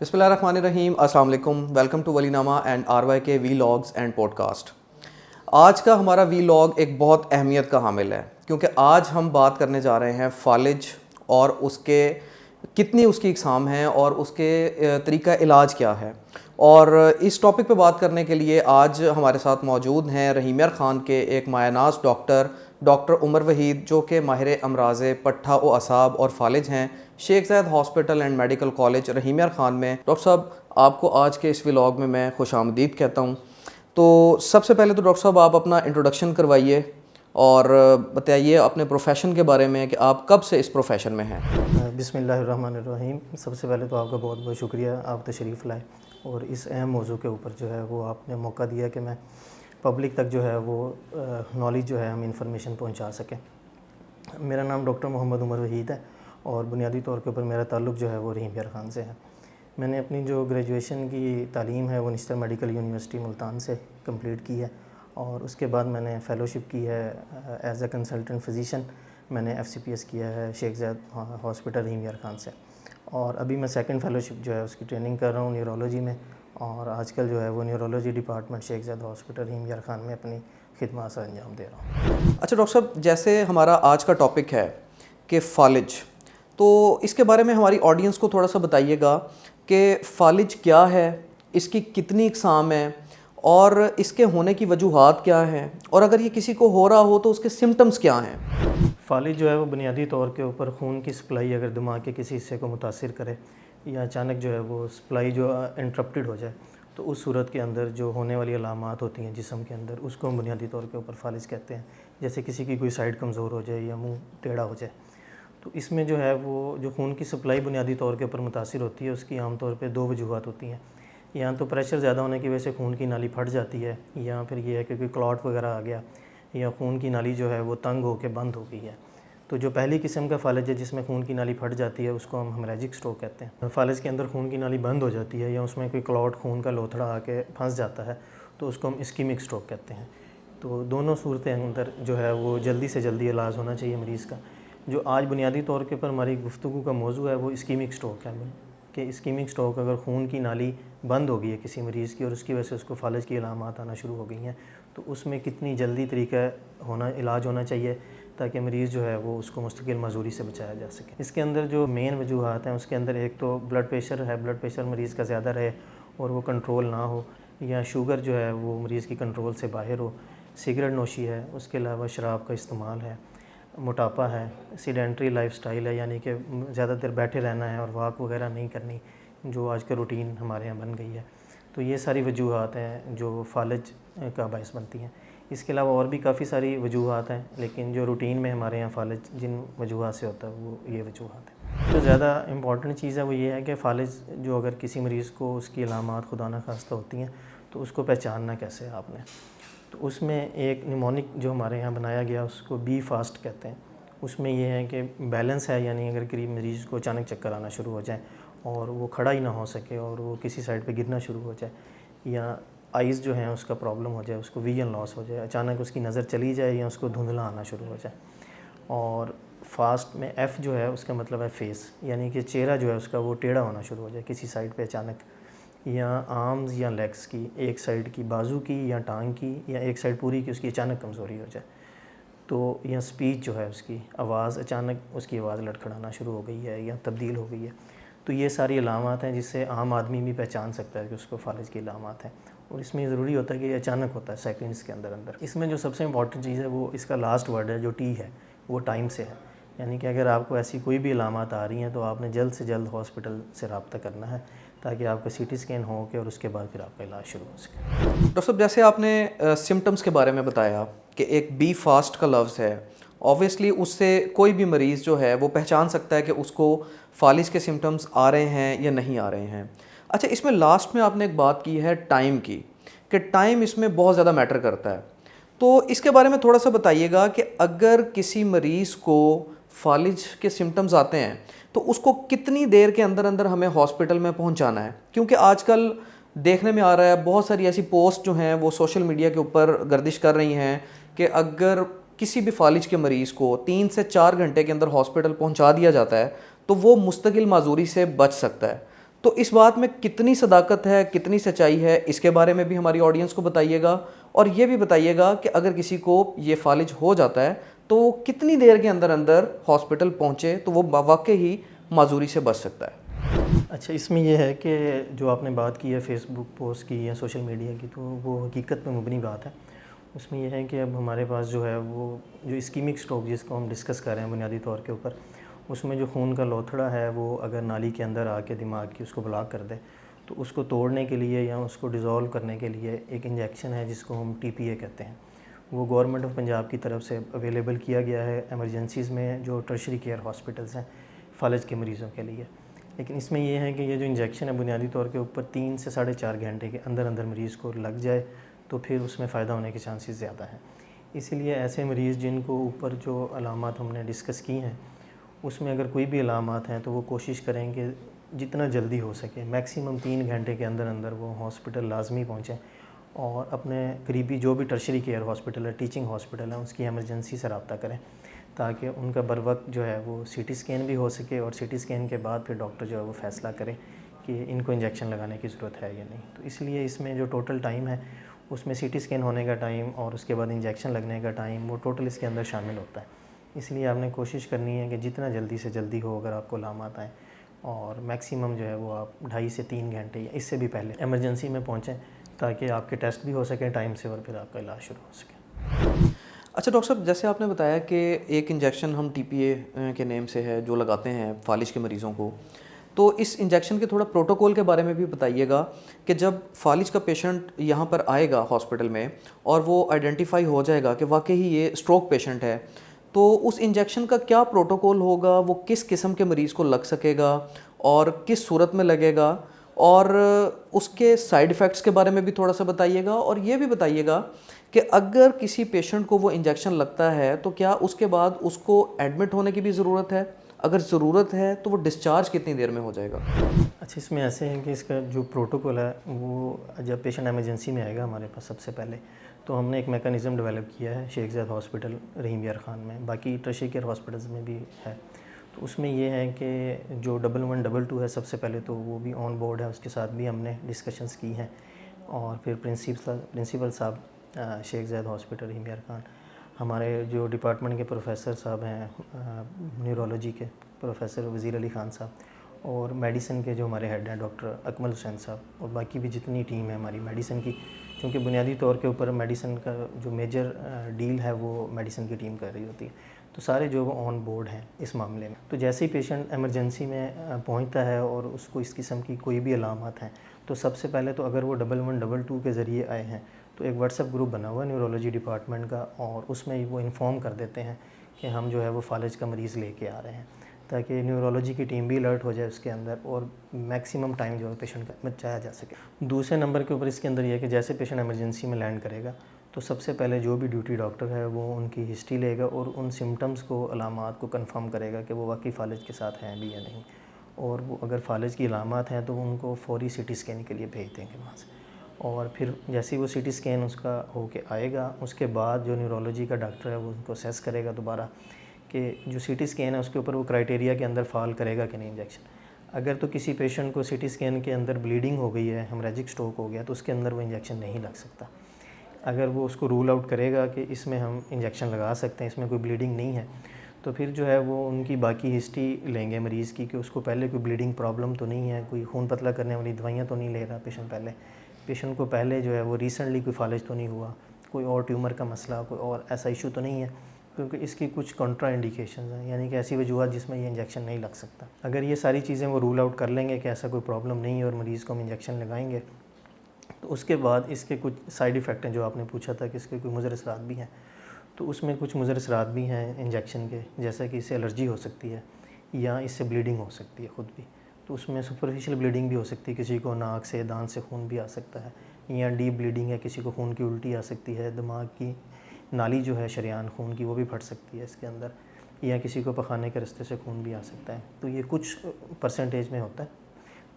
बिस्मिल्लाहिर्रहमानिर्रहीम, अस्सलाम वालेकुम। Welcome to Walinama and RYK vlogs and podcast. आज का हमारा वीलॉग एक बहुत अहमियत का हामिल है क्योंकि आज हम बात करने जा रहे हैं फालिज और उसके कितनी उसकी इकसाम हैं और उसके तरीका इलाज क्या है। और इस टॉपिक पे बात करने के लिए आज हमारे साथ मौजूद हैं रहीम यार ख़ान के एक मायनाज डॉक्टर उमर वहीद, जो कि माहिर अमराज़ पट्ठा व असाब और फालिज हैं Sheikh Zayed hospital and medical college Rahim Yar Khan में। डॉक्टर साहब, आपको आज के इस व्लॉग में मैं खुशामदीद कहता हूँ। तो सबसे पहले तो डॉक्टर साहब आप अपना इंट्रोडक्शन करवाइए और बताइए अपने प्रोफेशन के बारे में कि आप कब से इस प्रोफेशन में हैं। बिस्मिल्लाहिर्रहमानिर्रहीम। सबसे पहले तो आपका बहुत बहुत शुक्रिया, आप तशरीफ़ लाए और इस अहम मौजू के ऊपर जो है वो आपने मौका दिया कि मैं पब्लिक तक जो है वो नॉलेज जो है हम इंफॉर्मेशन पहुंचा सकें। मेरा नाम डॉक्टर मोहम्मद उमर वहीद है और बुनियादी तौर के ऊपर मेरा ताल्लुक़ जो है वो रहीम यार ख़ान से है। मैंने अपनी जो ग्रेजुएशन की तालीम है वो निस्तर मेडिकल यूनिवर्सिटी मुल्तान से कंप्लीट की है और उसके बाद मैंने फ़ेलोशिप की है एज ए कंसल्टेंट फ़िज़िशियन। मैंने FCPS किया है शेख ज़ायद हॉस्पिटल रहीम यार ख़ान से और अभी मैं सेकंड फ़ेलोशिप जो है उसकी ट्रेनिंग कर रहा हूँ न्यूरोलॉजी में और आजकल जो है वो neurology department Sheikh Zayed hospital रहीम यार ख़ान में अपनी खिदमत से अंजाम दे रहा हूँ। अच्छा डॉक्टर साहब, जैसे हमारा आज का टॉपिक है कि फालिज, तो इसके बारे में हमारी ऑडियंस को थोड़ा सा बताइएगा कि फ़ालिज क्या है, इसकी कितनी इकसाम है और इसके होने की वजूहात क्या हैं, और अगर ये किसी को हो रहा हो तो उसके सिम्टम्स क्या हैं। फालिज जो है वो बुनियादी तौर के ऊपर खून की सप्लाई अगर दिमाग के किसी हिस्से को मुतासिर करे या अचानक जो है वो सप्लाई जो इंटरप्टेड हो जाए तो उस सूरत के अंदर जो होने वाली अलामात होती हैं जिस्म के अंदर, उसको हम बुनियादी तौर के ऊपर फालिज कहते हैं। जैसे किसी की कोई साइड कमज़ोर हो जाए या मुँह टेढ़ा हो जाए, तो इसमें जो है वो जो खून की सप्लाई बुनियादी तौर के ऊपर मुतासिर होती है उसकी आम तौर पे दो वजूहत होती हैं। या तो प्रेशर ज़्यादा होने की वजह से खून की नाली फट जाती है, या फिर ये है कि कोई क्लॉट वगैरह आ गया या खून की नाली जो है वो तंग होकर बंद हो गई है। तो जो पहली किस्म का फालिज है जिसमें खून की नाली फट जाती है उसको हम हेमरेजिक स्ट्रोक कहते हैं। फालिज के अंदर खून की नाली बंद हो जाती है या उसमें कोई क्लॉट खून का लोथड़ा आके फंस जाता है तो उसको हम इस्कीमिक स्ट्रोक कहते हैं। तो दोनों सूरतें अंदर जो है वो जल्दी से जल्दी इलाज होना चाहिए मरीज़ का। जो आज बुनियादी तौर के ऊपर हमारी गुफ्तगू का मौजू है वो इस्कीमिक स्ट्रोक है कि इस्कीमिक स्ट्रोक अगर खून की नाली बंद हो गई है किसी मरीज़ की और उसकी वजह से उसको फालिज की अलामात आना शुरू हो गई हैं, तो उसमें कितनी जल्दी तरीका इलाज होना चाहिए ताकि मरीज़ जो है वो उसको मुस्तकिल मजूरी से बचाया जा सके। इसके अंदर जो मेन वजूहात हैं उसके अंदर एक तो ब्लड प्रेशर है, ब्लड प्रेशर मरीज़ का ज़्यादा रहे और वो कंट्रोल ना हो, या शुगर जो है वो मरीज़ की कंट्रोल से बाहर हो, सिगरेट नोशी है, उसके अलावा शराब का इस्तेमाल है, मोटापा है, सीडेंट्री लाइफस्टाइल है यानी कि ज़्यादा देर बैठे रहना है और वॉक वगैरह नहीं करनी जो आज का रूटीन हमारे यहाँ बन गई है। तो ये सारी वजूहात हैं जो फालिज का बायस बनती हैं। इसके अलावा और भी काफ़ी सारी वजूहात हैं, लेकिन जो रूटीन में हमारे यहाँ फालिज जिन वजूहात से होता है वो ये वजूहात है। जो ज़्यादा इम्पॉर्टेंट चीज़ है वो ये है कि फालिज जो अगर किसी मरीज़ को उसकी अलामात खुदा न खास्ता होती हैं तो उसको पहचानना कैसे है आपने। तो उसमें एक निमोनिक जो हमारे यहाँ बनाया गया उसको बी फास्ट कहते हैं। उसमें यह है कि बैलेंस है, यानी अगर करीब मरीज़ को अचानक चक्कर आना शुरू हो जाए और वो खड़ा ही ना हो सके और वो किसी साइड पे गिरना शुरू हो जाए, या आइज़ जो हैं उसका प्रॉब्लम हो जाए, उसको विजन लॉस हो जाए, अचानक उसकी नज़र चली जाए या उसको धुंधला आना शुरू हो जाए। और फास्ट में F जो है उसका मतलब है फेस, यानी कि चेहरा जो है उसका वो टेढ़ा होना शुरू हो जाए किसी साइड पे अचानक, या आर्म्स या लेग्स की एक साइड की, बाजू की या टांग की या एक साइड पूरी की उसकी अचानक कमज़ोरी हो जाए। तो या स्पीच जो है उसकी आवाज़ अचानक उसकी आवाज़ लड़खड़ाना शुरू हो गई है या तब्दील हो गई है। तो ये सारी अलामात हैं जिससे आम आदमी भी पहचान सकता है कि उसको फालिज की अलामात हैं, और इसमें ज़रूरी होता है कि ये अचानक होता है सेकंड्स के अंदर अंदर। इसमें जो सबसे इंपॉर्टेंट चीज़ है वो इसका लास्ट वर्ड है जो टी है, वो टाइम से है। यानी कि अगर आपको ऐसी कोई भी अलामात आ रही हैं तो आपने जल्द से जल्द हॉस्पिटल से रब्ता करना है ताकि आपका CT स्कैन हो के और उसके बाद फिर आपका इलाज शुरू हो सके। डॉक्टर साहब, जैसे आपने सिम्टम्स के बारे में बताया कि एक बी फास्ट का लफ्ज़ है, ऑब्वियसली उससे कोई भी मरीज़ जो है वो पहचान सकता है कि उसको फालिज के सिम्टम्स आ रहे हैं या नहीं आ रहे हैं। अच्छा, इसमें लास्ट में आपने एक बात की है टाइम की, कि टाइम इसमें बहुत ज़्यादा मैटर करता है। तो इसके बारे में थोड़ा सा बताइएगा कि अगर किसी मरीज़ को फालिज के सिम्टम्स आते हैं तो उसको कितनी देर के अंदर अंदर हमें हॉस्पिटल में पहुंचाना है, क्योंकि आजकल देखने में आ रहा है बहुत सारी ऐसी पोस्ट जो हैं वो सोशल मीडिया के ऊपर गर्दिश कर रही हैं कि अगर किसी भी फालिज के मरीज़ को 3 से 4 घंटे के अंदर हॉस्पिटल पहुंचा दिया जाता है तो वो मुस्तकिल माजूरी से बच सकता है। तो इस बात में कितनी सदाकत है, कितनी सच्चाई है, इसके बारे में भी हमारी ऑडियंस को बताइएगा। और ये भी बताइएगा कि अगर किसी को ये फालिज हो जाता है तो वो कितनी देर के अंदर अंदर हॉस्पिटल पहुँचे तो वो वाकई ही माजूरी से बच सकता है। अच्छा, इसमें यह है कि जो आपने बात की है फेसबुक पोस्ट की या सोशल मीडिया की, तो वो हकीकत में मुबनी बात है। उसमें यह है कि अब हमारे पास जो है वो जो इस्कीमिक स्ट्रोक जिसको हम डिस्कस कर रहे हैं बुनियादी तौर के ऊपर, उसमें जो खून का लोथड़ा है वो अगर नाली के अंदर आके दिमाग की उसको ब्लॉक कर दे, तो उसको तोड़ने के लिए या उसको डिज़ोल्व करने के लिए एक इंजेक्शन है जिसको हम TPA कहते हैं। वो गवर्नमेंट ऑफ पंजाब की तरफ से अवेलेबल किया गया है एमरजेंसीज़ में जो टर्शरी केयर हॉस्पिटल्स हैं फ़ालिज के मरीज़ों के लिए। लेकिन इसमें यह है कि ये जो इंजेक्शन है बुनियादी तौर के ऊपर 3 से 4.5 घंटे के अंदर अंदर मरीज़ को लग जाए तो फिर उसमें फ़ायदा होने के चांसेस ज़्यादा हैं। इसीलिए ऐसे मरीज़ जिनको ऊपर जो अलामात हमने डिस्कस की हैं उसमें अगर कोई भी अलामात हैं तो वो कोशिश करें कि जितना जल्दी हो सके मैक्सिमम 3 घंटे के अंदर अंदर वो हॉस्पिटल लाजमी पहुँचें और अपने करीबी जो भी टर्शरी केयर हॉस्पिटल है, टीचिंग हॉस्पिटल है, उसकी एमरजेंसी से रब्ता करें ताकि उनका बर वक्त जो है वो CT स्कैन भी हो सके और CT स्कैन के बाद फिर डॉक्टर जो है वो फ़ैसला करे कि इनको इंजेक्शन लगाने की ज़रूरत है या नहीं। तो इसलिए इसमें जो टोटल टाइम है उसमें CT स्कैन होने का टाइम और उसके बाद इंजेक्शन लगने का टाइम वो टोटल इसके अंदर शामिल होता है। इसलिए आपने कोशिश करनी है कि जितना जल्दी से जल्दी हो अगर आपको अलामात आएँ और मैक्सिमम जो है वो आप 2.5 से 3 घंटे या इससे भी पहले एमरजेंसी में पहुँचें ताकि आपके टेस्ट भी हो सकें टाइम से और फिर आपका इलाज शुरू हो सके। अच्छा डॉक्टर साहब, जैसे आपने बताया कि एक इंजेक्शन हम TPA के नेम से है जो लगाते हैं फालिज के मरीज़ों को, तो इस इंजेक्शन के थोड़ा प्रोटोकॉल के बारे में भी बताइएगा कि जब फालिज का पेशेंट यहाँ पर आएगा हॉस्पिटल में और वो आइडेंटिफाई हो जाएगा कि वाकई ही ये स्ट्रोक पेशेंट है, तो उस इंजेक्शन का क्या प्रोटोकॉल होगा, वो किस किस्म के मरीज़ को लग सकेगा और किस सूरत में लगेगा, और उसके साइड इफ़ेक्ट्स के बारे में भी थोड़ा सा बताइएगा। और ये भी बताइएगा कि अगर किसी पेशेंट को वो इंजेक्शन लगता है तो क्या उसके बाद उसको एडमिट होने की भी ज़रूरत है, अगर ज़रूरत है तो वो डिस्चार्ज कितनी देर में हो जाएगा। अच्छा, इसमें ऐसे है कि इसका जो प्रोटोकॉल है वो जब पेशेंट एमरजेंसी में आएगा हमारे पास सबसे पहले तो हमने एक मैकेनिज़्म डेवलप किया है शेख ज़ैद हॉस्पिटल रहीम यार खान में, बाकी टर्शरी केयर हॉस्पिटल्स में भी है। तो उसमें ये है कि जो 1122 है सबसे पहले तो वो भी ऑन बोर्ड है, उसके साथ भी हमने डिस्कशंस की हैं। और फिर प्रिंसिपल साहब शेख ज़ैद हॉस्पिटल रहीम यार खान, हमारे जो डिपार्टमेंट के प्रोफेसर साहब हैं न्यूरोलॉजी के प्रोफेसर वज़ीर अली ख़ान साहब, और मेडिसिन के जो हमारे हेड हैं डॉक्टर अकमल हुसैन साहब, और बाकी भी जितनी टीम है हमारी मेडिसिन की, क्योंकि बुनियादी तौर के ऊपर मेडिसिन का जो मेजर डील है वो मेडिसिन की टीम कर रही होती है, तो सारे जो ऑन बोर्ड हैं इस मामले में। तो जैसे ही पेशेंट एमरजेंसी में पहुंचता है और उसको इस किस्म की कोई भी अलामत हैं तो सबसे पहले तो अगर वो 1122 के ज़रिए आए हैं तो एक व्हाट्सएप ग्रुप बना हुआ है न्यूरोलॉजी डिपार्टमेंट का, और उसमें वो इन्फॉर्म कर देते हैं कि हम जो है वो फालिज का मरीज़ लेके आ रहे हैं, ताकि न्यूरोलॉजी की टीम भी अलर्ट हो जाए उसके अंदर और मैक्सिमम टाइम जो है पेशेंट का बचाया जा सके। दूसरे नंबर के ऊपर इसके अंदर यह है कि जैसे पेशेंट एमरजेंसी में लैंड करेगा तो सबसे पहले जो भी ड्यूटी डॉक्टर है वो उनकी हिस्ट्री लेगा और उन सिम्टम्स को, अलामात को कंफर्म करेगा कि वो वाकई फालिज के साथ हैं भी या नहीं, और वो अगर फालिज की अलामात हैं तो उनको फौरी CT स्कैन के लिए भेज देंगे वहाँ से। और फिर जैसे ही वो CT स्कैन उसका होके आएगा उसके बाद जो न्यूरोलॉजी का डॉक्टर है वो उनको असेस करेगा दोबारा कि जो CT स्कैन है उसके ऊपर वो क्राइटेरिया के अंदर फॉल करेगा कि नहीं इंजेक्शन। अगर तो किसी पेशेंट को CT स्कैन के अंदर ब्लीडिंग हो गई है, हेमरेजिक स्ट्रोक हो गया, तो उसके अंदर वो इंजेक्शन नहीं लग सकता। अगर वो उसको रूल आउट करेगा कि इसमें हम इंजेक्शन लगा सकते हैं, इसमें कोई ब्लीडिंग नहीं है, तो फिर जो है वो उनकी बाकी हिस्ट्री लेंगे मरीज़ की कि उसको पहले कोई ब्लीडिंग प्रॉब्लम तो नहीं है, कोई खून पतला करने वाली दवाइयाँ तो नहीं ले रहा पेशेंट को पहले जो है वो रिसेंटली कोई फालिज तो नहीं हुआ, कोई और ट्यूमर का मसला, कोई और ऐसा इशू तो नहीं है, क्योंकि इसकी कुछ कॉन्ट्रा इंडिकेशन हैं, यानी कि ऐसी वजूहत जिसमें ये इंजेक्शन नहीं लग सकता। अगर ये सारी चीज़ें वो रूल आउट कर लेंगे कि ऐसा कोई प्रॉब्लम नहीं है और मरीज़ को हम इंजेक्शन लगाएंगे, तो उसके बाद इसके कुछ साइड इफ़ेक्ट हैं जो आपने पूछा था कि इसके कोई मुज़र असरात भी हैं, तो उसमें कुछ मुज़र असरात भी हैं इंजेक्शन के, जैसा कि इससे एलर्जी हो सकती है या इससे ब्लीडिंग हो सकती है खुद भी। तो उसमें सुपरफिशियल ब्लीडिंग भी हो सकती है, किसी को नाक से दांत से खून भी आ सकता है, या डीप ब्लीडिंग है, किसी को खून की उल्टी आ सकती है, दिमाग की नाली जो है शरेआन खून की वो भी फट सकती है इसके अंदर, या किसी को पखाने के रास्ते से खून भी आ सकता है। तो ये कुछ परसेंटेज में होता है,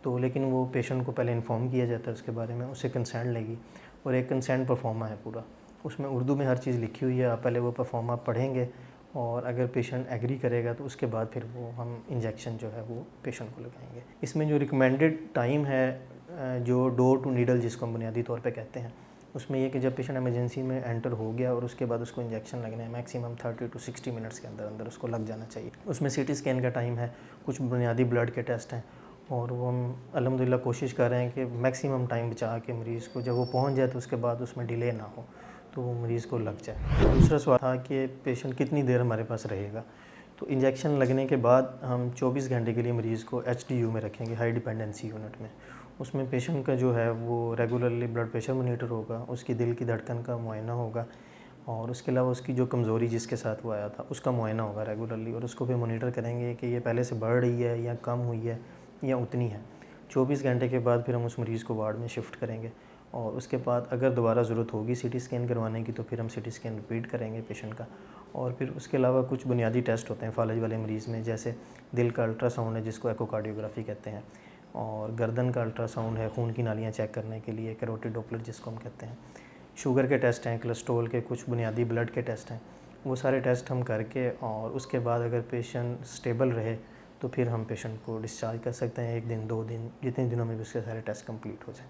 तो लेकिन वो पेशेंट को पहले इन्फॉर्म किया जाता है उसके बारे में, उससे कंसेंट लेगी, और एक कंसेंट परफॉर्मा है पूरा, उसमें उर्दू में हर चीज़ लिखी हुई है, आप पहले वो परफॉर्मा पढ़ेंगे और अगर पेशेंट एग्री करेगा तो उसके बाद फिर वो हम इंजेक्शन जो है वो पेशेंट को लगाएंगे। इसमें जो रिकमेंडेड टाइम है जो डोर टू नीडल जिसको हम बुनियादी तौर पे कहते हैं, उसमें ये कि जब पेशेंट इमरजेंसी में एंटर हो गया और उसके बाद उसको इंजेक्शन लगना है, मैक्सिमम 30 to 60 मिनट्स के अंदर अंदर उसको लग जाना चाहिए। उसमें CT स्कैन का टाइम है, कुछ बुनियादी ब्लड के टेस्ट हैं, और वो हम अल्हम्दुलिल्लाह कोशिश कर रहे हैं कि मैक्सिमम टाइम बचा के मरीज़ को जब वो पहुंच जाए तो उसके बाद उसमें डिले ना हो, तो वो मरीज़ को लग जाए। दूसरा सवाल था कि पेशेंट कितनी देर हमारे पास रहेगा। तो इंजेक्शन लगने के बाद हम 24 घंटे के लिए मरीज़ को HDU में रखेंगे, हाई डिपेंडेंसी यूनिट में। उसमें पेशेंट का जो है वो रेगुलरली ब्लड प्रेशर मॉनिटर होगा, उसकी दिल की धड़कन का मुआयना होगा, और उसके अलावा उसकी जो कमज़ोरी जिसके साथ वो आया था उसका मुआयना होगा रेगुलरली, और उसको भी मॉनिटर करेंगे कि ये पहले से बढ़ रही है या कम हुई है या उतनी है। 24 घंटे के बाद फिर हम उस मरीज़ को वार्ड में शिफ्ट करेंगे, और उसके बाद अगर दोबारा ज़रूरत होगी CT स्कैन करवाने की तो फिर हम CT स्कैन रिपीट करेंगे पेशेंट का। और फिर उसके अलावा कुछ बुनियादी टेस्ट होते हैं फालिज वाले मरीज़ में, जैसे दिल का अल्ट्रासाउंड है जिसको एकोकार्डियोग्राफी कहते हैं, और गर्दन का अल्ट्रासाउंड है खून की नालियाँ चेक करने के लिए, कैरोटिड डॉपलर जिसको हम कहते हैं। शुगर के टेस्ट हैं, कोलेस्ट्रॉल के, कुछ बुनियादी ब्लड के टेस्ट हैं, वो सारे टेस्ट हम करके और उसके बाद अगर पेशेंट स्टेबल रहे तो फिर हम पेशेंट को डिस्चार्ज कर सकते हैं, 1 दिन 2 दिन, जितने दिनों में भी उसके सारे टेस्ट कंप्लीट हो जाए।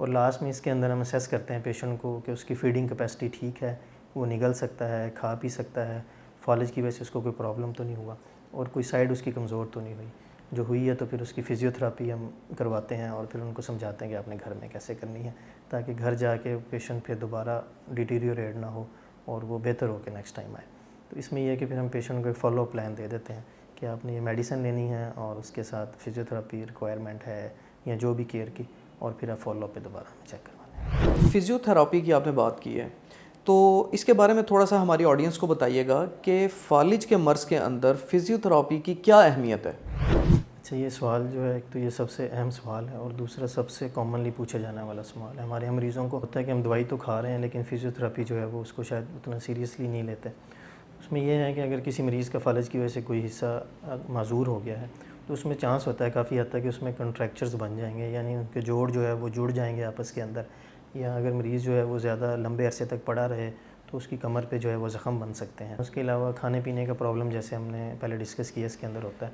और लास्ट में इसके अंदर हम असेस करते हैं पेशेंट को कि उसकी फीडिंग कैपेसिटी ठीक है, वो निगल सकता है, खा पी सकता है, फालिज की वजह से उसको कोई प्रॉब्लम तो नहीं हुआ, और कोई साइड उसकी कमज़ोर तो नहीं हुई। जो हुई है तो फिर उसकी फ़िज़ियोथेरेपी हम करवाते हैं और फिर उनको समझाते हैं कि आपने घर में कैसे करनी है, ताकि घर जाके पेशेंट फिर दोबारा डिटीरियोरेट ना हो और वो बेहतर हो के नेक्स्ट टाइम आए। तो इसमें यह है कि फिर हम पेशेंट को एक फॉलो प्लान दे देते हैं कि आपने ये मेडिसिन लेनी है और उसके साथ फ़िज़ियोथेरेपी रिक्वायरमेंट है या जो भी केयर की, और फिर आप फॉलो पे दोबारा चेक करवाना है। फ़िज़ियोथेरेपी की आपने बात की है, तो इसके बारे में थोड़ा सा हमारी ऑडियंस को बताइएगा कि फालिज के मर्ज़ के अंदर फ़िज़ियोथेरेपी की क्या अहमियत है। अच्छा, ये सवाल जो है, एक तो ये सबसे अहम सवाल है और दूसरा सबसे कॉमनली पूछा जाने वाला सवाल है। हमारे मरीज़ों को होता है कि हम दवाई तो खा रहे हैं लेकिन फ़िज़ियोथेरेपी जो है वो उसको शायद उतना सीरियसली नहीं लेते। उसमें यह है कि अगर किसी मरीज़ का फालिज की वजह से कोई हिस्सा माज़ूर हो गया है तो उसमें चांस होता है काफ़ी हद तक कि उसमें कंट्रैक्चर्स बन जाएंगे, यानी उनके जोड़ जो है वो जुड़ जाएंगे आपस के अंदर, या अगर मरीज़ जो है वो ज़्यादा लंबे अरसे तक पड़ा रहे तो उसकी कमर पे जो है वो ज़ख़म बन सकते हैं। उसके अलावा खाने पीने का प्रॉब्लम जैसे हमने पहले डिस्कस किया इसके अंदर होता है,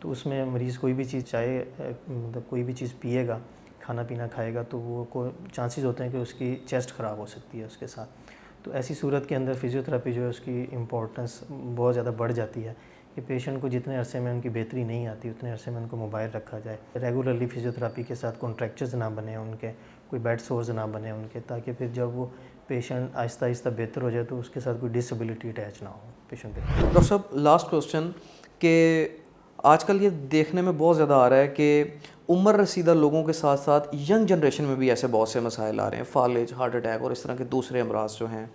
तो उसमें मरीज़ कोई भी चीज़ चाहे मतलब कोई भी चीज़ पिएगा, खाना पीना खाएगा, तो वो को चांसेस होते हैं कि उसकी चेस्ट ख़राब हो सकती है उसके साथ। तो ऐसी सूरत के अंदर फ़िज़ियोथेरेपी जो है उसकी इम्पोर्टेंस बहुत ज़्यादा बढ़ जाती है कि पेशेंट को जितने अरसे में उनकी बेहतरी नहीं आती उतने अरसे में उनको मोबाइल रखा जाए। रेगुलरली फ़िज़ियोथेरेपी के साथ कॉन्ट्रैक्चर्स ना बने उनके, कोई बेड सोर्स ना बने उनके, ताकि फिर जब वो पेशेंट आहिस्ता आहिस्ता बेहतर हो जाए तो उसके साथ कोई डिसेबिलिटी अटैच ना हो पेशेंट पे। डॉक्टर साहब, लास्ट क्वेश्चन कि आजकल ये देखने में बहुत ज़्यादा आ रहा है कि उम्र रसीदा लोगों के साथ साथ यंग जनरेशन में भी ऐसे बहुत से मसाइल आ रहे हैं, फालिज, हार्ट अटैक और इस तरह के दूसरे अमराज जो हैं।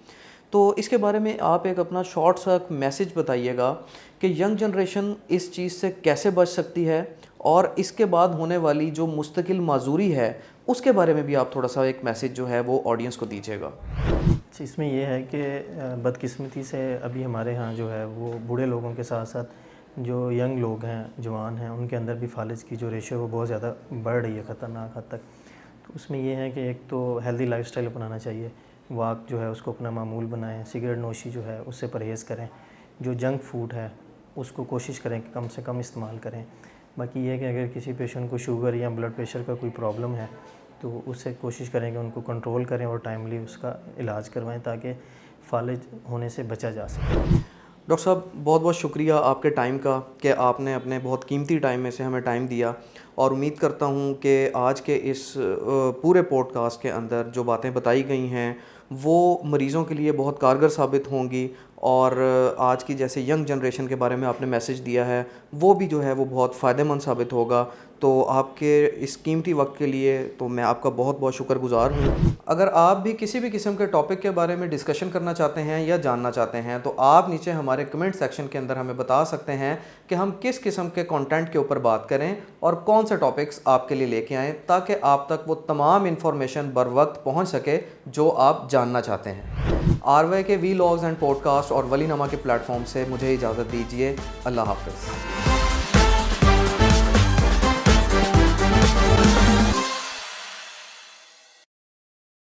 तो इसके बारे में आप एक अपना शॉर्ट सा मैसेज बताइएगा कि यंग जनरेशन इस चीज़ से कैसे बच सकती है, और इसके बाद होने वाली जो मुस्तकिल माजूरी है उसके बारे में भी आप थोड़ा सा एक मैसेज जो है वो ऑडियंस को दीजिएगा। इसमें यह है कि बदकिस्मती से अभी हमारे यहाँ जो है वो बूढ़े लोगों के साथ साथ जो यंग लोग हैं, जवान हैं, उनके अंदर भी फालिज की जो रेशो है वो बहुत ज़्यादा बढ़ रही है ख़तरनाक हद तक। तो उसमें यह है कि एक तो हेल्दी लाइफस्टाइल अपनाना चाहिए, वॉक जो है उसको अपना मामूल बनाएं, सिगरेट नोशी जो है उससे परहेज़ करें, जो जंक फूड है उसको कोशिश करें कि कम से कम इस्तेमाल करें। बाकी ये है कि अगर किसी पेशेंट को शुगर या ब्लड प्रेशर का कोई प्रॉब्लम है तो उससे कोशिश करें कि उनको कंट्रोल करें और टाइमली उसका इलाज करवाएं ताकि फालिज होने से बचा जा सके। डॉक्टर साहब, बहुत बहुत शुक्रिया आपके टाइम का कि आपने अपने बहुत कीमती टाइम में से हमें टाइम दिया, और उम्मीद करता हूँ कि आज के इस पूरे पॉडकास्ट के अंदर जो बातें बताई गई हैं वो मरीज़ों के लिए बहुत कारगर साबित होंगी, और आज की जैसे यंग जनरेशन के बारे में आपने मैसेज दिया है वो भी जो है वो बहुत फ़ायदेमंद साबित होगा। तो आपके इस कीमती वक्त के लिए तो मैं आपका बहुत बहुत शुक्रगुज़ार हूँ। अगर आप भी किसी भी किस्म के टॉपिक के बारे में डिस्कशन करना चाहते हैं या जानना चाहते हैं तो आप नीचे हमारे कमेंट सेक्शन के अंदर हमें बता सकते हैं कि हम किस किस्म के कंटेंट के ऊपर बात करें और कौन से टॉपिक्स आपके लिए लेके आएँ, ताकि आप तक वो तमाम इन्फॉर्मेशन बर वक्त पहुँच सके जो आप जानना चाहते हैं। RY के वीलॉग्स एंड पॉडकास्ट और वलीनामा के प्लेटफॉर्म से मुझे इजाज़त दीजिए। अल्लाह हाफ़िज़।